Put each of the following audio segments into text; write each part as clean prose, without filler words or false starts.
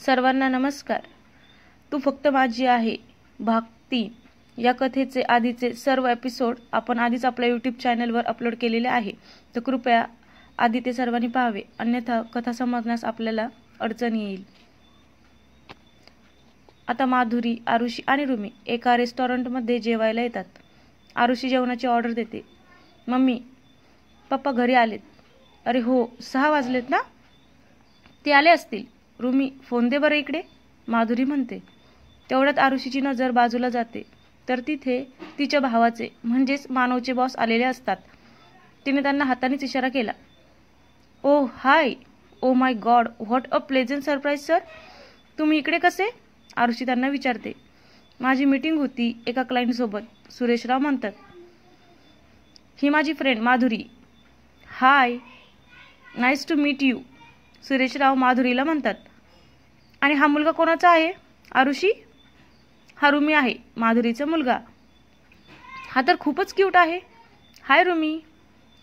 सर्वांना नमस्कार. तू फक्त माझी आहे भाग 3 या कथेचे आधीचे सर्व एपिसोड आपण आधीच आपल्या यूट्यूब चॅनलवर अपलोड केलेले आहे, तर कृपया आधी ते सर्वांनी पाहावे, अन्यथा कथा समजण्यास आपल्याला अडचण येईल. आता माधुरी, आरुषी आणि रुमी एका रेस्टॉरंटमध्ये जेवायला येतात. आरुषी जेवणाची ऑर्डर देते. मम्मी, पप्पा घरी आलेत. अरे हो, 6 वाजलेत ना? ते आले असतील. रुमी, फोन दे बरं इकडे, माधुरी म्हणते. तेवढ्यात आरुषीची नजर बाजूला जाते, तर तिथे तिच्या भावाचे म्हणजेच मानवचे बॉस आलेले असतात. तिने त्यांना हातानेच इशारा केला. Oh hi, oh my God, what a pleasant surprise sir. तुम्ही इकडे कसे? आरुषी त्यांना विचारते. माझी मीटिंग होती एका क्लायंटसोबत, सुरेशराव म्हणतात. ही माझी friend Madhuri. Hi, nice to meet you, Sureshrao माधुरीला म्हणतात. आणि हा मुलगा कोणाचा आहे आरुषी? हा रुमी आहे, माधुरीचा मुलगा. हा तर खूपच क्यूट आहे. हाय रुमी,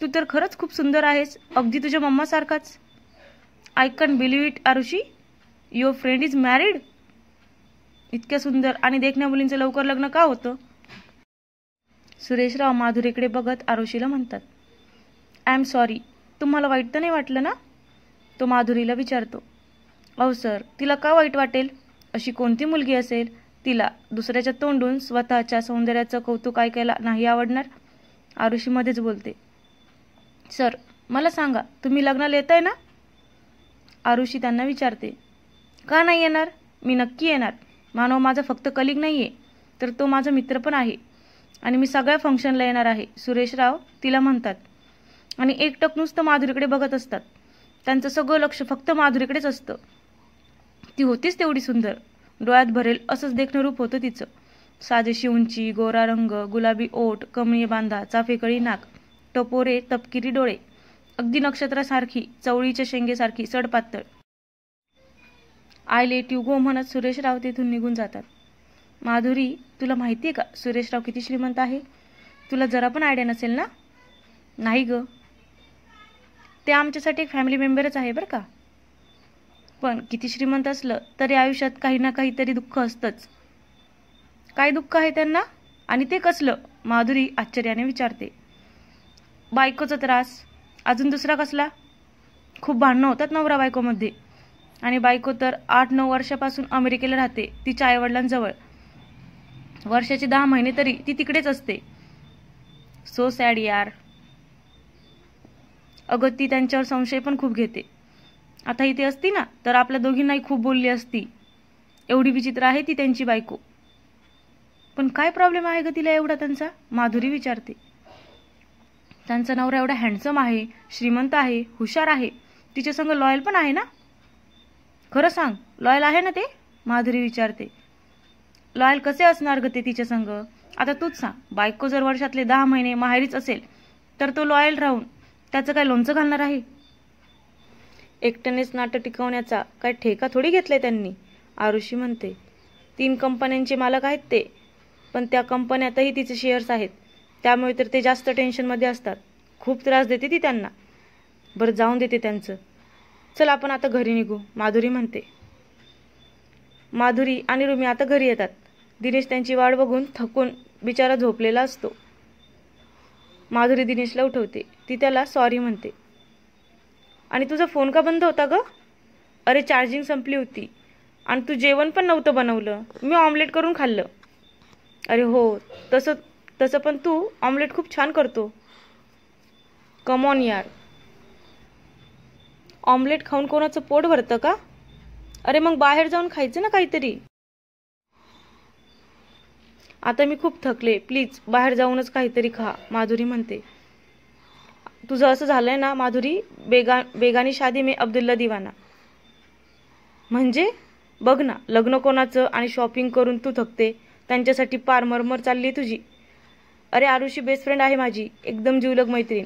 तू तर खरंच खूप सुंदर आहेस, अगदी तुझ्या मम्मासारखाच. I can believe it Arushi, your friend is married. इतक्या सुंदर आणि देखण्या मुलींचं लवकर लग्न का होतं? सुरेशराव माधुरीकडे बघत आरुषीला म्हणतात. आय एम सॉरी, तुम्हाला वाईट तर नाही वाटलं ना? तो माधुरीला विचारतो. अहो सर, तिला का वाईट वाटेल? अशी कोणती मुलगी असेल तिला दुसऱ्याच्या तोंडून स्वतःच्या सौंदर्याचं कौतुक ऐकायला नाही आवडणार? आरुषी मध्येच बोलते. सर, मला सांगा, तुम्ही लग्नाला येताय ना? आरुषी त्यांना विचारते. का नाही येणार? मी नक्की येणार. मानव माझा फक्त कलिग नाहीये, तर तो माझा मित्र पण आहे, आणि मी सगळ्या फंक्शनला येणार आहे, सुरेशराव तिला म्हणतात. आणि एकटक नुसतं माधुरीकडे बघत असतात. त्यांचं सगळं लक्ष फक्त माधुरीकडेच असतं. ती होतीच तेवढी सुंदर, डोळ्यात भरेल असंच देखणं रूप होतं तिचं. साजेशी उंची, गोरा रंग, गुलाबी ओठ, कमळी बांधा, चाफेकळी नाक, टपोरे तपकिरी डोळे, अगदी नक्षत्रासारखी, चवळीच्या शेंगेसारखी सडपातळ. आय लेट यू गो म्हणत सुरेशराव तिथून निघून जातात. माधुरी, तुला माहिती आहे का सुरेशराव किती श्रीमंत आहे? तुला जरा पण आयडिया नसेल ना? नाही ग, ते आमच्यासाठी एक फॅमिली मेंबरच आहे बरं का. पण किती श्रीमंत असलं तरी आयुष्यात काही ना काहीतरी दुःख असतंच. काय दुःख आहे त्यांना, आणि ते कसलं? माधुरी आश्चर्याने विचारते. बायकोचा त्रास. अजून दुसरा कसला? खूप भांडणं होतात नवरा बायकोमध्ये, आणि बायको तर 8-9 वर्षापासून अमेरिकेला राहते तिच्या आईवडिलांजवळ. वर्षाचे 10 महिने तरी ती तिकडेच असते. सो सॅड यार. अगं, ती त्यांच्यावर संशय पण खूप घेते. आता इथे असती ना तर आपल्या दोघींनाही खूप बोलली असती. एवढी विचित्र आहे ती त्यांची बायको. पण काय प्रॉब्लेम आहे ग तिला एवढा त्यांचा? माधुरी विचारते. त्यांचा नवरा एवढा हँडसम आहे, श्रीमंत आहे, हुशार आहे, तिच्या संग लॉयल पण आहे ना? खरं सांग, लॉयल आहे ना ते? माधुरी विचारते. लॉयल कसे असणार ग ते तिच्या संग? आता तूच सांग, बायको जर वर्षातले 10 महिने माहेरीच असेल तर तो लॉयल राहून त्याचं काय लोणचं घालणार आहे? एकट्यानेच नाटं टिकवण्याचा काय ठेका थोडी घेतलाय त्यांनी, आरुषी म्हणते. 3 कंपन्यांचे मालक आहेत ते, पण त्या कंपन्यातही तिचे शेअर्स आहेत, त्यामुळे तर ते जास्त टेन्शनमध्ये असतात. खूप त्रास देते ती त्यांना. बरं, जाऊन देते त्यांचं. चल आपण आता घरी निघू, माधुरी म्हणते. माधुरी आणि रुमी आता घरी येतात. दिनेश त्यांची वाट बघून थकून बिचारा झोपलेला असतो. माधुरी दिनेशला उठवते. ती त्याला सॉरी म्हणते. आणि तुझा फोन का बंद होता ग? अरे, चार्जिंग संपली होती, आणि तू जेवण पण नव्हतं बनवलं. मी ऑमलेट करून खाल्लं. अरे हो, तसं पण तू ऑमलेट खूप छान करतो. कम ऑन यार. ऑमलेट खाऊन कोणाचं पोट भरतं का? अरे मग बाहेर जाऊन खायचं ना काहीतरी. आता मी खूप थकले, प्लीज बाहेर जाऊनच काहीतरी खा, माधुरी म्हणते. तुझं असं झालंय ना माधुरी, बेगानी शादी में अब्दुल्ला दिवाना. म्हणजे बघ ना, लग्न कोणाचं आणि शॉपिंग करून तू थकते, त्यांच्यासाठी पार मरमर चालली तुझी. अरे, आरुषी बेस्ट फ्रेंड आहे माझी, एकदम जीवलग मैत्रीण.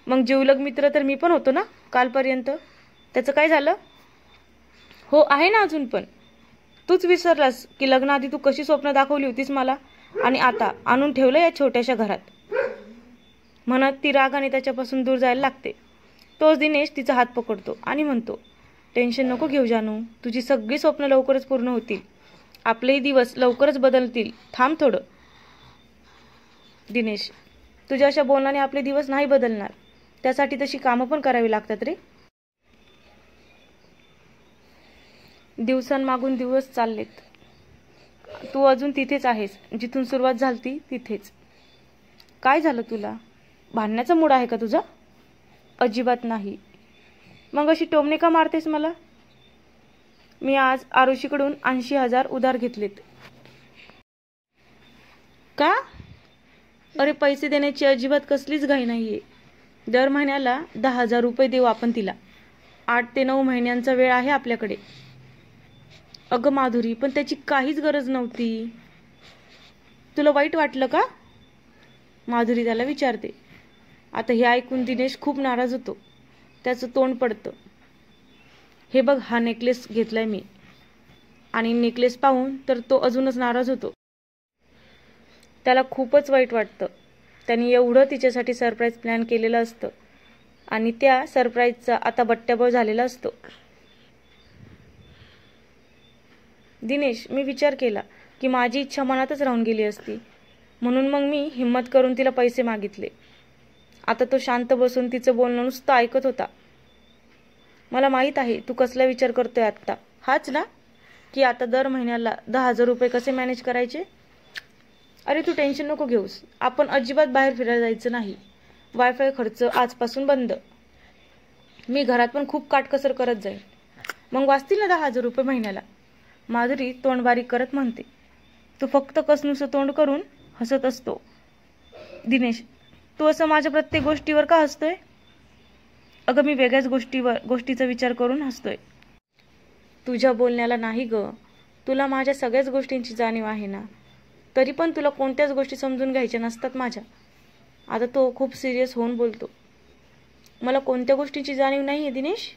मग जीवलग मित्र तर मी पण होतो ना कालपर्यंत, त्याचं काय झालं? हो, आहे ना अजून पण. तूच विसरलास की लग्नाआधी तू कशी स्वप्न दाखवली होतीस मला, आणि आता आणून ठेवलं या छोट्याशा घरात, म्हणत ती रागाने त्याच्यापासून दूर जायला लागते. तोच दिनेश तिचा हात पकडतो आणि म्हणतो. टेन्शन नको घेऊ जानू, तुझी सगळी स्वप्न लवकरच पूर्ण होतील. आपलेही दिवस लवकरच बदलतील. थांब थोडं. दिनेश, तुझ्या अशा बोलण्याने आपले दिवस नाही बदलणार. त्यासाठी तशी कामं पण करावी लागतात रे. दिवसांमागून दिवस चाललेत. तू अजून तिथेच आहेस, जिथून सुरुवात झाली तिथेच. काय झालं तुला? भांडण्याचा मूड आहे का तुझा? अजिबात नाही. मग अशी टोमणे का मारतेस मला? मी आज आरुषीकडून 80,000 उधार घेतलेत. का? अरे, पैसे देण्याची अजिबात कसलीच घाई नाहीये. दर महिन्याला 10,000 रुपये देऊ आपण तिला. 8 ते 9 महिन्यांचा वेळ आहे आपल्याकडे. अगं माधुरी, पण त्याची काहीच गरज नव्हती. तुला वाईट वाटलं का? माधुरी त्याला विचारते. आता हे ऐकून दिनेश खूप नाराज होतो. त्याचं तोंड पडतं. हे बघ, हा नेकलेस घेतलाय मी. आणि नेकलेस पाहून तर तो अजूनच नाराज होतो. त्याला खूपच वाईट वाटतं. त्याने एवढं तिच्यासाठी सरप्राईज प्लॅन केलेलं असतं आणि त्या सरप्राईजचा आता बट्ट्याबोळ झालेला असतो. दिनेश, मी विचार केला की माझी इच्छा मनातच राहून गेली असती, म्हणून मग मी हिम्मत करून तिला पैसे मागितले. आता तो शांत बसून तिचं बोलणं नुसतं ऐकत होता. मला माहीत आहे तू कसला विचार करतोय आत्ता. हाच ना, की आता दर महिन्याला 10,000 रुपये कसे मॅनेज करायचे. अरे, तू टेन्शन नको घेऊस. आपण अजिबात बाहेर फिरायला जायचं नाही. वायफाय खर्च आजपासून बंद. मी घरात पण खूप काटकसर करत जाईल. मग वाचतील ना 10,000 रुपये महिन्याला. माधुरी तोंड बारीक करत म्हणते. तू फक्त कसनुसं तोंड करून हसत असतो. दिनेश, तू असं माझ्या प्रत्येक गोष्टीवर का हसतोय? अगं, मी वेगळ्याच गोष्टीचा विचार करून हसतोय. तुझ्या बोलण्याला नाही ग. तुला माझ्या सगळ्याच गोष्टींची जाणीव आहे ना. तरी पण तुला कोणत्याच गोष्टी समजून घ्यायच्या नसतात माझ्या. आता तो खूप सिरियस होऊन बोलतो. मला कोणत्या गोष्टींची जाणीव नाही आहे दिनेश?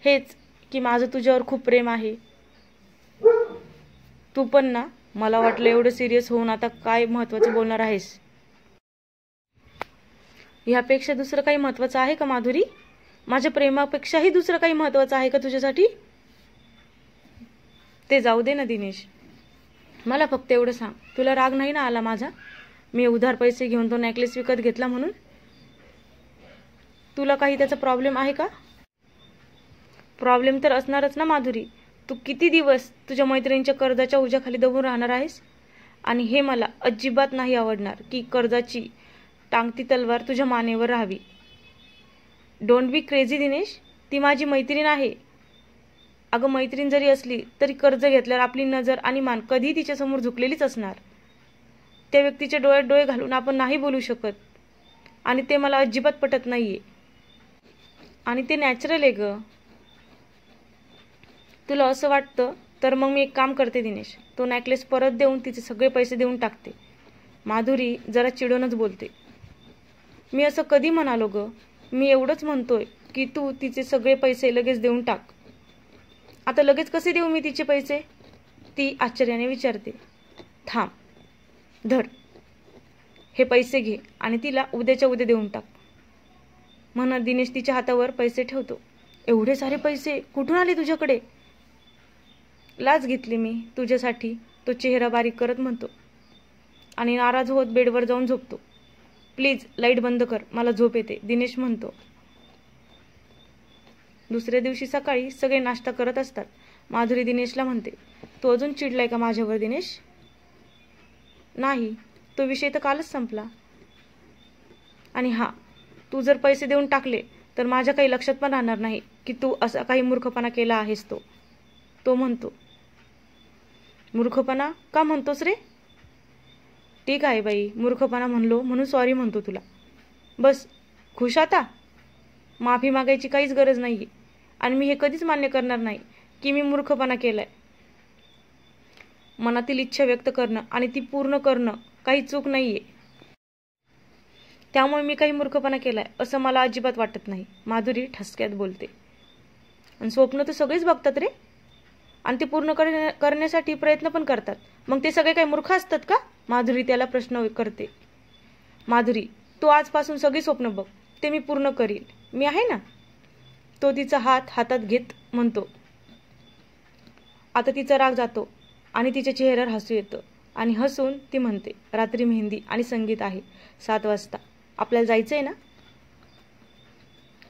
हेच की माझं तुझ्यावर खूप प्रेम आहे. तू पण ना. मला वाटलं एवढं सिरियस होऊन आता काय महत्वाचं बोलणार आहेस. ह्यापेक्षा दुसरं काही महत्वाचं आहे का माधुरी? माझ्या प्रेमापेक्षाही दुसरं काही महत्वाचं आहे का तुझ्यासाठी? ते जाऊ दे ना दिनेश. मला फक्त एवढं सांग, तुला राग नाही ना आला माझा? मी उधार पैसे घेऊन तो नेकलेस विकत घेतला म्हणून? तुला काही त्याचा प्रॉब्लेम आहे का? प्रॉब्लेम तर असणारच ना माधुरी. तू किती दिवस तुझ्या मैत्रिणींच्या कर्जाच्या ओझ्याखाली दबून राहणार आहेस? आणि हे मला अजिबात नाही आवडणार की कर्जाची टांगती तलवार तुझ्या मानेवर राहावी. Don't be crazy Dinesh. ती माझी मैत्रीण आहे. अगं, मैत्रीण जरी असली तरी कर्ज घेतल्यावर आपली नजर आणि मान कधी तिच्यासमोर झुकलेलीच असणार. त्या व्यक्तीच्या डोळ्यात डोळे घालून आपण नाही बोलू शकत. आणि ते मला अजिबात पटत नाहीये. आणि ते नॅचरल आहे ग. तुला असं वाटतं तर मग मी एक काम करते दिनेश. तो नेकलेस परत देऊन तिचे सगळे पैसे देऊन टाकते. माधुरी जरा चिडूनच बोलते. मी असं कधी म्हणालो ग? मी एवढंच म्हणतोय की तू तिचे सगळे पैसे लगेच देऊन टाक. आता लगेच कसे देऊ मी तिचे पैसे? ती आश्चर्याने विचारते. थांब, धर. हे पैसे घे आणि तिला उद्याच्या उद्या देऊन टाक. म्हणत दिनेश तिच्या हातावर पैसे ठेवतो. एवढे सारे पैसे कुठून आले तुझ्याकडे? लाच घेतली मी तुझ्यासाठी, तो चेहरा बारीक करत म्हणतो. आणि नाराज होत बेडवर जाऊन झोपतो. प्लीज लाईट बंद कर, मला झोप येते, दिनेश म्हणतो. दुसऱ्या दिवशी सकाळी सगळे नाश्ता करत असतात. माधुरी दिनेशला म्हणते, तू अजून चिडलाय का माझ्यावर दिनेश? नाही, तो विषय तर कालच संपला. आणि हा, तू जर पैसे देऊन टाकले तर माझ्या काही लक्षात पण राहणार नाही की तू असा काही मूर्खपणा केला आहेस. तो म्हणतो. मूर्खपणा का म्हणतोस रे? ठीक आहे बाई, मूर्खपणा म्हणलो म्हणून सॉरी म्हणतो तुला. बस खुश आता? माफी मागायची काहीच गरज नाहीये. आणि मी हे कधीच मान्य करणार नाही की मी मूर्खपणा केलाय. मनातील इच्छा व्यक्त करणं आणि ती पूर्ण करणं काही चूक नाहीये. त्यामुळे मी काही मूर्खपणा केलाय असं मला अजिबात वाटत नाही, माधुरी ठसक्यात बोलते. आणि स्वप्न तर सगळेच बघतात रे, आणि ते पूर्ण करण्यासाठी प्रयत्न पण करतात. मग ते सगळे काही मूर्ख असतात का? माधुरी त्याला प्रश्न करते. माधुरी, तू आजपासून सगळी स्वप्न बघ, ते मी पूर्ण करील. मी आहे ना. तो तिचा हात हातात घेत म्हणतो. आता तिचा राग जातो आणि तिच्या चेहऱ्यावर हसू येतं आणि हसून ती म्हणते, रात्री मेहंदी आणि संगीत आहे 7 वाजता. आपल्याला जायचं आहे ना?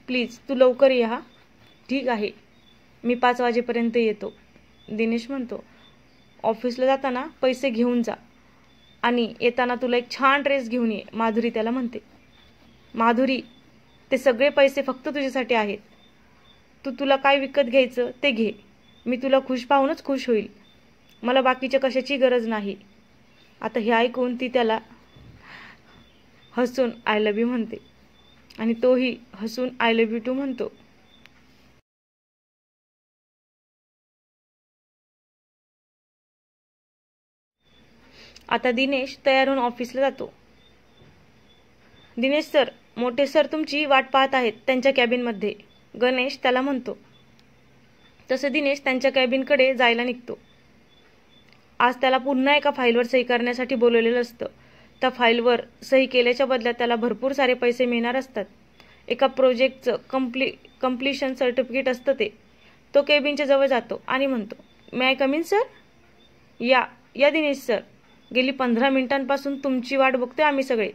प्लीज तू लवकर ये हा. ठीक आहे, मी 5 वाजेपर्यंत येतो. दिनेश म्हणतो. ऑफिसला जाताना पैसे घेऊन जा आणि येताना तुला एक छान ड्रेस घेऊन ये, माधुरी त्याला म्हणते. माधुरी, ते सगळे पैसे फक्त तुझ्यासाठी आहेत. तुला काय विकत घ्यायचं ते घे. मी तुला खुश पाहूनच खुश होईल. मला बाकीच्या कशाची गरज नाही. आता हे ऐकून ती त्याला हसून आय लव्ह यू म्हणते आणि तोही हसून आय लव्ह यू टू म्हणतो. आता दिनेश तयार होऊन ऑफिसला जातो. दिनेश सर, मोठे सर तुमची वाट पाहत आहेत त्यांच्या कॅबिनमध्ये, गणेश त्याला म्हणतो. तसं दिनेश त्यांच्या कॅबिनकडे जायला निघतो. आज त्याला पुन्हा एका फाईलवर सही करण्यासाठी बोलवलेलं असतं. त्या फाईलवर सही केल्याच्या बदल्यात त्याला भरपूर सारे पैसे मिळणार असतात. एका प्रोजेक्टचं कम्प्लिशन सर्टिफिकेट असतं ते. तो कॅबिनच्या जवळ जातो आणि म्हणतो, मे आय कम इन सर? या दिनेश सर, गेली 15 मिनिटांपासून तुमची वाट बघतोय आम्ही सगळे.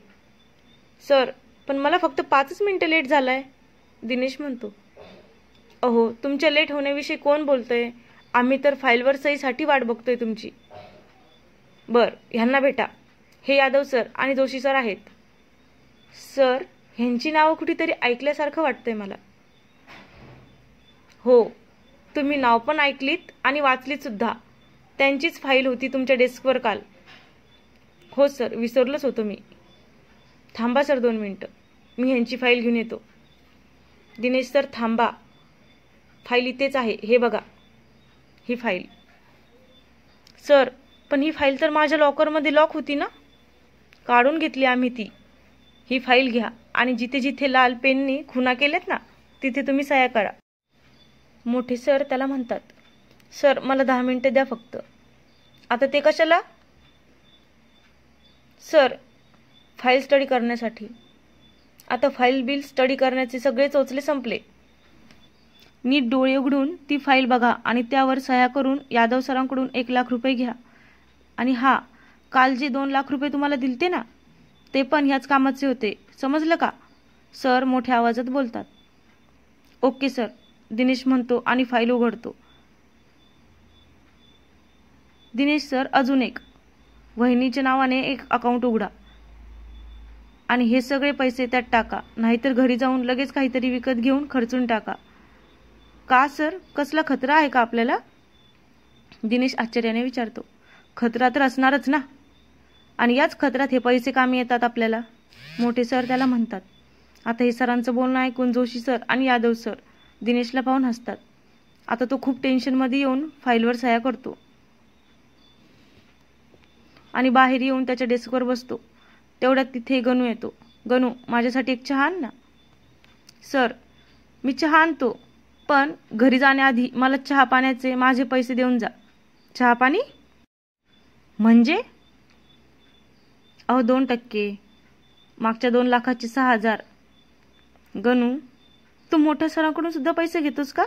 सर, पण मला फक्त 5 मिनिटं लेट झालाय, दिनेश म्हणतो. अहो, तुमच्या लेट होण्याविषयी कोण बोलतोय? आम्ही तर फाईलवर सहीसाठी वाट बघतोय तुमची. बर, ह्यांना भेटा. हे यादव सर आणि जोशी सर आहेत. सर, ह्यांची नावं कुठेतरी ऐकल्यासारखं वाटतंय मला. हो, तुम्ही नाव पण ऐकलीत आणि वाचलीत सुद्धा. त्यांचीच फाईल होती तुमच्या डेस्कवर काल. हो सर, विसरलोच होतो मी. थांबा सर 2 मिनिटं, मी ह्यांची फाईल घेऊन येतो. दिनेश सर थांबा, फाईल इथेच आहे, हे बघा ही फाईल. सर, पण ही फाईल तर माझ्या लॉकरमध्ये लॉक होती ना? काढून घेतली आम्ही ती. ही फाईल घ्या आणि जिथे जिथे लाल पेननी खुणा केल्यात ना तिथे तुम्ही सह्या करा. मोठे सर त्याला म्हणतात. सर, मला 10 मिनिटं द्या फक्त. आता ते कशाला? सर, फाईल स्टडी करण्यासाठी. आता फाईल बिल स्टडी करण्याचे सगळे चोचले संपले. नीट डोळे उघडून ती फाईल बघा आणि त्यावर सह्या करून यादव सरांकडून 1 लाख रुपये घ्या. आणि हा, काल जे 2 लाख रुपये तुम्हाला दिलते ना, ते पण ह्याच कामाचे होते, समजलं का? सर मोठ्या आवाजात बोलतात. ओके सर, दिनेश म्हणतो आणि फाईल उघडतो. दिनेश सर, अजून एक, वहिनीच्या नावाने एक अकाउंट उघडा आणि हे सगळे पैसे त्यात टाका, नाहीतर घरी जाऊन लगेच काहीतरी विकत घेऊन खर्चून टाका. का सर, कसला खतरा आहे का आपल्याला? दिनेश आश्चर्याने विचारतो. खतरा तर असणारच ना, आणि याच खतऱ्यात हे पैसे कामी येतात आपल्याला, मोठे सर त्याला म्हणतात. आता हे सरांचं बोलणं ऐकून जोशी सर आणि यादव सर दिनेशला पाहून हसतात. आता तो खूप टेन्शनमध्ये येऊन फाईलवर सह्या करतो आणि बाहेर येऊन त्याच्या डेस्कवर बसतो. तेवढ्यात तिथे गणू येतो. गणू, माझ्यासाठी एक चहा आण ना. सर, मी चहा आणतो, पण घरी जाण्याआधी मला चहा पाण्याचे माझे पैसे देऊन जा. चहा पाणी म्हणजे? अहो 2%, मागच्या 2 लाखाचे 6,000. गणू, तू मोठ्या सरांकडून सुद्धा पैसे घेतोस का?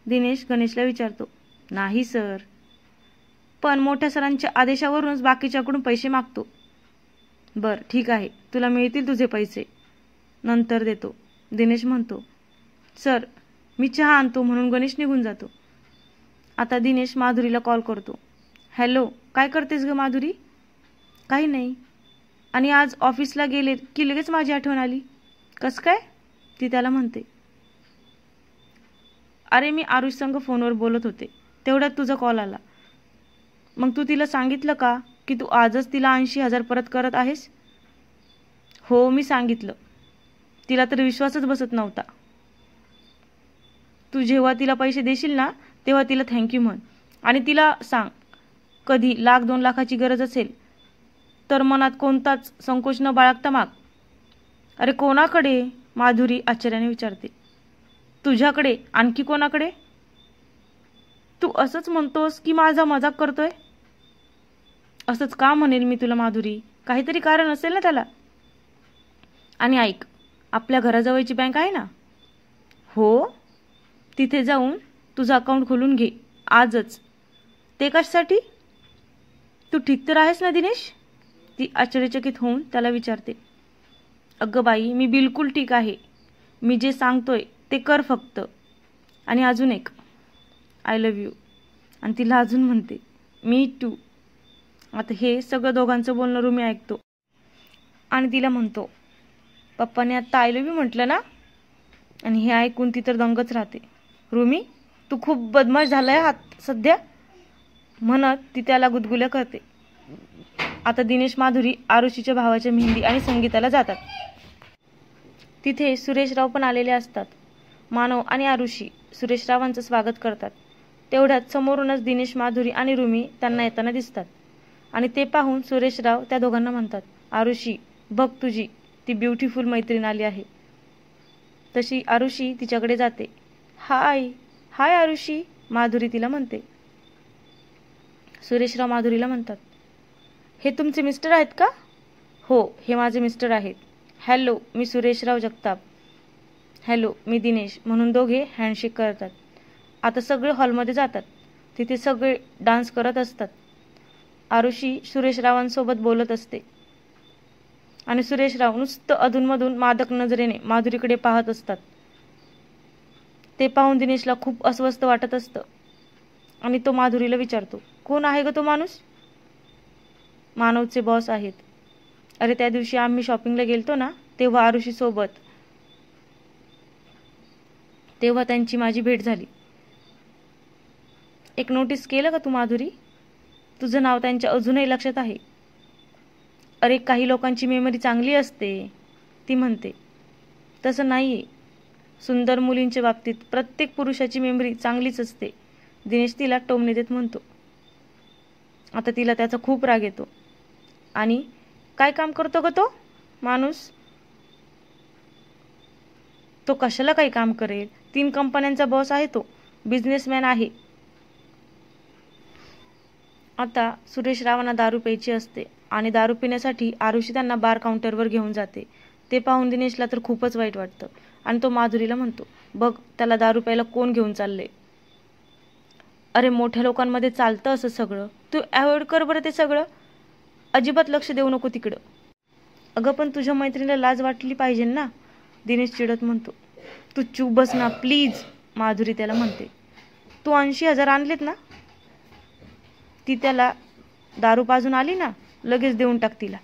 दिनेश गणेशला विचारतो. नाही सर, पण मोठ्या सरांच्या आदेशावरूनच बाकीच्याकडून पैसे मागतो. बर, ठीक आहे, तुला मिळतील तुझे पैसे, नंतर देतो, दिनेश म्हणतो. सर, मी चहा आणतो म्हणून गणेश निघून जातो. आता दिनेश माधुरीला कॉल करतो. हॅलो, काय करतेस ग माधुरी? काही नाही. आणि आज ऑफिसला गेले की लगेच माझी आठवण आली. कसं काय? ती त्याला म्हणते. अरे, मी आरुष संग फोनवर बोलत होते, तेवढ्यात तुझा कॉल आला. मग तू तिला सांगितलं का की तू आजच तिला 80,000 परत करत आहेस? हो, मी सांगितलं. तिला तर विश्वासच बसत नव्हता. तू जेव्हा तिला पैसे देशील ना तेव्हा तिला थँक्यू म्हण आणि तिला सांग, कधी 1,00,000-2 लाखाची गरज असेल तर मनात कोणताच संकोच न बाळगता माग. अरे कोणाकडे? माधुरी आश्चर्याने विचारते. तुझ्याकडे, आणखी कोणाकडे? तू असंच म्हणतोस की माझा मजाक करतोय? असंच का म्हणेल मी तुला माधुरी, काहीतरी कारण असेल ना त्याला. आणि ऐक, आपल्या घराजवळची बँक आहे ना? हो, तिथे जाऊन तुझं अकाउंट खोलून घे आजच. ते कशासाठी? तू ठीक तर आहेस ना दिनेश? ती आश्चर्यचकित होऊन त्याला विचारते. अगं बाई, मी बिलकुल ठीक आहे. मी जे सांगतोय ते कर फक्त. आणि अजून एक, आय लव्ह यू. आणि तिला अजून म्हणते, मी टू. आता हे सगळं दोघांचं बोलणं रुमी ऐकतो आणि तिला म्हणतो, पप्पाने आत्ता आय लव्ह यू म्हटलं ना? आणि हे ऐकून ती तर दंगच राहते. रुमी, तू खूप बदमाश झालाय हात सध्या, म्हणत ती त्याला गुदगुल्या करते. आता दिनेश माधुरी आरुषीच्या भावाच्या मेहंदी आणि संगीताला जातात. तिथे सुरेशराव पण आलेले असतात. मानव आणि आरुषी सुरेशरावांचं स्वागत करतात. तेवढ्यात समोरूनच दिनेश, माधुरी आणि रुमी त्यांना येताना दिसतात. आणि ते पाहून सुरेशराव त्या दोघांना म्हणतात, आरुषी बघ, तुझी ती ब्युटिफुल मैत्रीण आली आहे. तशी आरुषी तिच्याकडे जाते. हाय हाय आरुषी, माधुरी तिला म्हणते. सुरेशराव माधुरीला म्हणतात, हे तुमचे मिस्टर आहेत का? हो, हे माझे मिस्टर आहेत. हॅलो, मी सुरेशराव जगताप. हॅलो, मी दिनेश. म्हणून दोघे हँडशेक करतात. आता सगळे हॉलमध्ये जातात. तिथे सगळे डान्स करत असतात. आरुषी सुरेशरावांसोबत बोलत असते आणि सुरेशराव नुसतं अधूनमधून मादक नजरेने माधुरीकडे पाहत असतात. ते पाहून दिनेशला खूप अस्वस्थ वाटत असतं आणि तो माधुरीला विचारतो, कोण आहे ग तो माणूस? मानवचे बॉस आहेत. अरे, त्या दिवशी आम्ही शॉपिंगला गेलतो ना, तेव्हा आरुषी सोबत, तेव्हा त्यांची माझी भेट झाली. एक नोटीस केलं का तू माधुरी? तुझं नाव त्यांच्या अजूनही लक्षात आहे. अरे, काही लोकांची मेमरी चांगली असते, ती म्हणते. तसं नाहीये. सुंदर मुलींच्या बाबतीत प्रत्येक पुरुषाची मेमरी चांगलीच असते, दिनेश तिला टोमणे देत म्हणतो. आता तिला त्याचा खूप राग येतो. आणि काय काम करतो ग तो माणूस? तो कशाला काही काम करेल? 3 कंपन्यांचा बॉस आहे तो, बिझनेसमॅन आहे. आता सुरेशरावांना दारू प्यायची असते आणि दारू पिण्यासाठी आरुषी त्यांना बार काउंटरवर घेऊन जाते. ते पाहून दिनेशला तर खूपच वाईट वाटतं आणि तो माधुरीला म्हणतो, बघ, त्याला दारू प्यायला कोण घेऊन चालले? अरे, मोठ्या लोकांमध्ये चालतं असं सगळं. तू अवॉइड कर बरं ते सगळं. अजिबात लक्ष देऊ नको तिकडं. अगं, पण तुझ्या मैत्रिणीला लाज वाटली पाहिजे ना, दिनेश चिडत म्हणतो. तू चूप बस ना प्लीज, माधुरी त्याला म्हणते. तू 80,000 आणलेत ना? ती त्याला दारू पाजून आली ना, लगेच देऊन टाक तिला.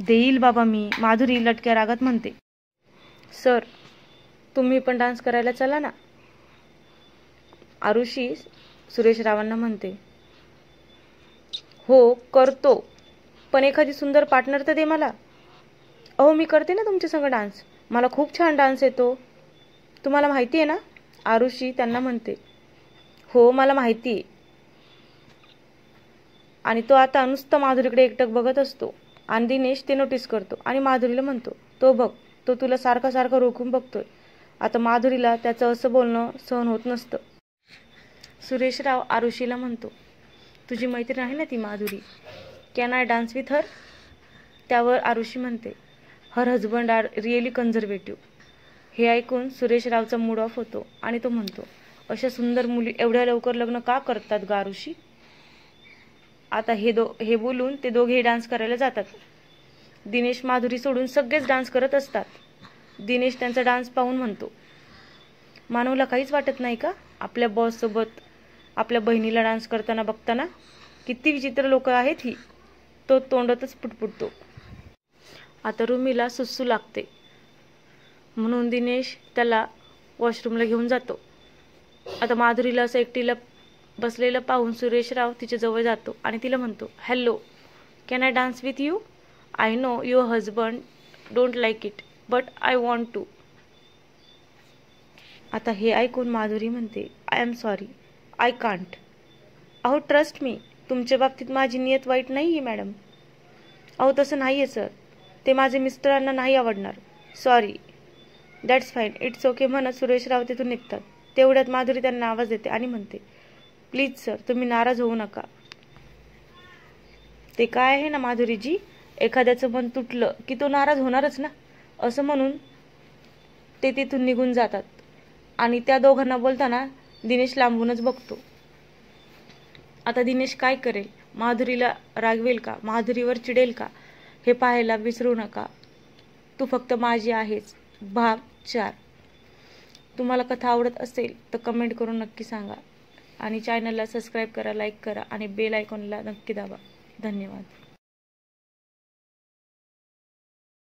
देईल बाबा मी, माधुरी लटक्या रागात म्हणते. सर, तुम्ही पण डान्स करायला चला ना, आरुषी सुरेशरावांना म्हणते. हो, करतो, पण एखादी सुंदर पार्टनर तर दे मला. अहो, मी करते ना तुमच्या संग डान्स. मला खूप छान डान्स येतो, तुम्हाला माहिती आहे ना, आरुषी त्यांना म्हणते. हो, मला माहिती आहे. आणि तो आता नुसतं माधुरीकडे एकटक बघत असतो आणि दिनेश ते नोटीस करतो आणि माधुरीला म्हणतो, तो बघ, तो तुला सारखं सारखं रोखून बघतोय. आता माधुरीला त्याचं असं बोलणं सहन होत नसतं. सुरेशराव आरुषीला म्हणतो, तुझी मैत्रीण आहे ना ती Madhuri, can I dance with her? त्यावर आरुषी म्हणते, her husband are really conservative. हे ऐकून सुरेशरावचा मूड ऑफ होतो आणि तो म्हणतो, अशा सुंदर मुली एवढ्या लवकर लग्न का करतात ग आरुषी? आता हे बोलून ते दोघेही डान्स करायला जातात. दिनेश माधुरी सोडून सगळेच डान्स करत असतात. दिनेश त्यांचा डान्स पाहून म्हणतो, मानवला काहीच वाटत नाही का आपल्या बॉससोबत आपल्या बहिणीला डान्स करताना बघताना? किती विचित्र लोक आहेत ही. तो तोंडातच पुटपुटतो. आता रुमीला सुसू लागते म्हणून दिनेश त्याला वॉशरूमला घेऊन जातो. आता माधुरीला असं एकटीला बसलेलं पाहून सुरेशराव तिच्या जवळ जातो आणि तिला म्हणतो, hello, can I dance with you? I know your husband don't like it, but I want to. आता हे ऐकून माधुरी म्हणते, I am sorry, I can't. अहो, ट्रस्ट मी, तुमच्या बाबतीत माझी नियत वाईट नाही आहे मॅडम. अहो, तसं नाही आहे सर, ते माझे मिस्टरांना नाही आवडणार. Sorry, that's fine, it's okay म्हणत सुरेशराव तिथून निघतात. तेवढ्यात माधुरी त्यांना आवाज देते आणि म्हणते, प्लीज सर, तुम्ही नाराज होऊ नका. ते काय आहे ना माधुरीजी, एखाद्याचं मन तुटलं की तो नाराज होणारच ना, असं म्हणून ते तिथून निघून जातात. आणि त्या दोघांना बोलताना दिनेश लांबूनच बघतो. आता दिनेश काय करेल? माधुरीला रागवेल का? माधुरीवर चिडेल का? हे पाहायला विसरू नका. तू फक्त माझी आहेस भाग 4. तुम्हाला कथा आवडत असेल तर कमेंट करून नक्की सांगा आणि चॅनलला सबस्क्राईब करा, लाईक करा आणि बेल आयकॉनला नक्की दाबा. धन्यवाद.